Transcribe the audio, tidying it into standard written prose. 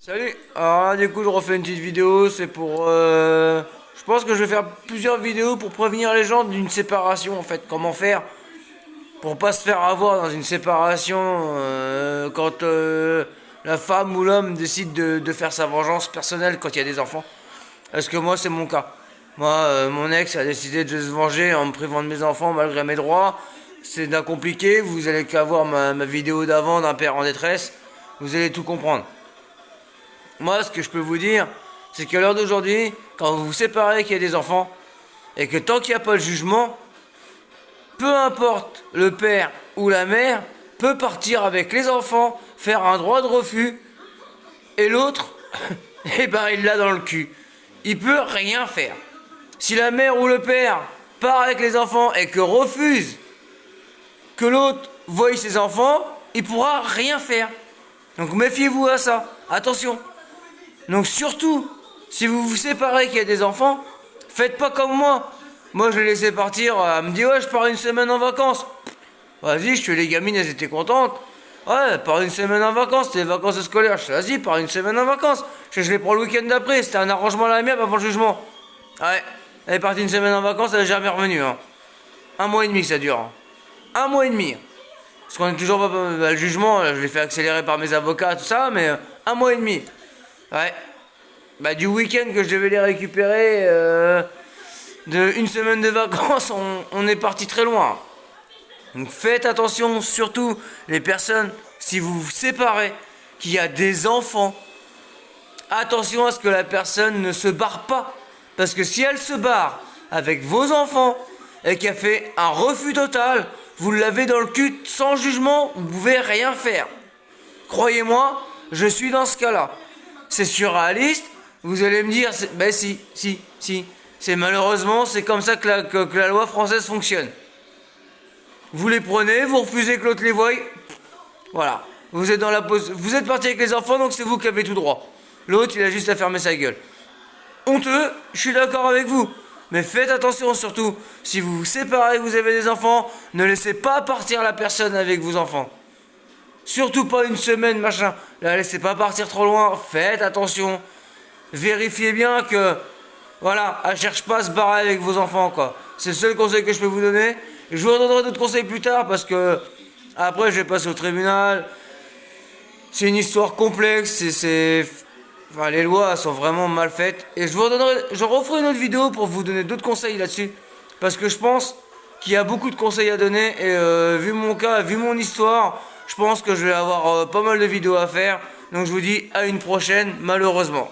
Salut. Alors là, du coup, je refais une petite vidéo. C'est pour. Je pense que je vais faire plusieurs vidéos pour prévenir les gens d'une séparation, en fait. Comment faire pour pas se faire avoir dans une séparation quand la femme ou l'homme décide de faire sa vengeance personnelle quand il y a des enfants. Parce que moi, c'est mon cas. Moi, mon ex a décidé de se venger en me privant de mes enfants malgré mes droits. C'est d'un compliqué. Vous allez qu'à voir ma vidéo d'avant d'un père en détresse. Vous allez tout comprendre. Moi, ce que je peux vous dire, c'est qu'à l'heure d'aujourd'hui, quand vous vous séparez qu'il y a des enfants, et que tant qu'il n'y a pas de jugement, peu importe le père ou la mère, peut partir avec les enfants, faire un droit de refus, et l'autre, eh ben il l'a dans le cul. Il peut rien faire. Si la mère ou le père part avec les enfants et que refuse que l'autre voie ses enfants, il pourra rien faire. Donc méfiez-vous à ça. Attention. Donc surtout, si vous vous séparez qu'il y a des enfants, faites pas comme moi. Moi je l'ai laissé partir, elle me dit ouais je pars une semaine en vacances. Vas-y, je fais les gamines, elles étaient contentes. Ouais, pars une semaine en vacances, c'était les vacances scolaires. Je fais vas-y, pars une semaine en vacances. Je les prends le week-end d'après, c'était un arrangement à la mienne avant le jugement. Ouais, elle est partie une semaine en vacances, elle est jamais revenue. Hein. 1 mois et demi que ça dure. Hein. 1 mois et demi. Parce qu'on est toujours pas. Le jugement, je l'ai fait accélérer par mes avocats, tout ça, mais 1 mois et demi. Ouais. Bah du week-end que je devais les récupérer, de une semaine de vacances, on est parti très loin. Donc faites attention, surtout les personnes, si vous vous séparez, qu'il y a des enfants, attention à ce que la personne ne se barre pas. Parce que si elle se barre avec vos enfants et qu'elle fait un refus total, vous l'avez dans le cul sans jugement, vous pouvez rien faire. Croyez-moi, je suis dans ce cas-là. C'est surréaliste, vous allez me dire, ben si. C'est malheureusement, c'est comme ça que la loi française fonctionne. Vous les prenez, vous refusez que l'autre les voie. Voilà. Vous êtes vous êtes parti avec les enfants, donc c'est vous qui avez tout droit. L'autre, il a juste à fermer sa gueule. Honteux, je suis d'accord avec vous. Mais faites attention surtout, si vous vous séparez et que vous avez des enfants, ne laissez pas partir la personne avec vos enfants. Surtout pas une semaine, machin. La laissez pas partir trop loin, faites attention. Vérifiez bien que, voilà, elle cherche pas à se barrer avec vos enfants, quoi. C'est le seul conseil que je peux vous donner. Je vous redonnerai d'autres conseils plus tard parce que après je vais passer au tribunal. C'est une histoire complexe, enfin, les lois sont vraiment mal faites. Et je referai une autre vidéo pour vous donner d'autres conseils là-dessus. Parce que je pense qu'il y a beaucoup de conseils à donner. Et vu mon cas, vu mon histoire, je pense que je vais avoir pas mal de vidéos à faire. Donc je vous dis à une prochaine, malheureusement.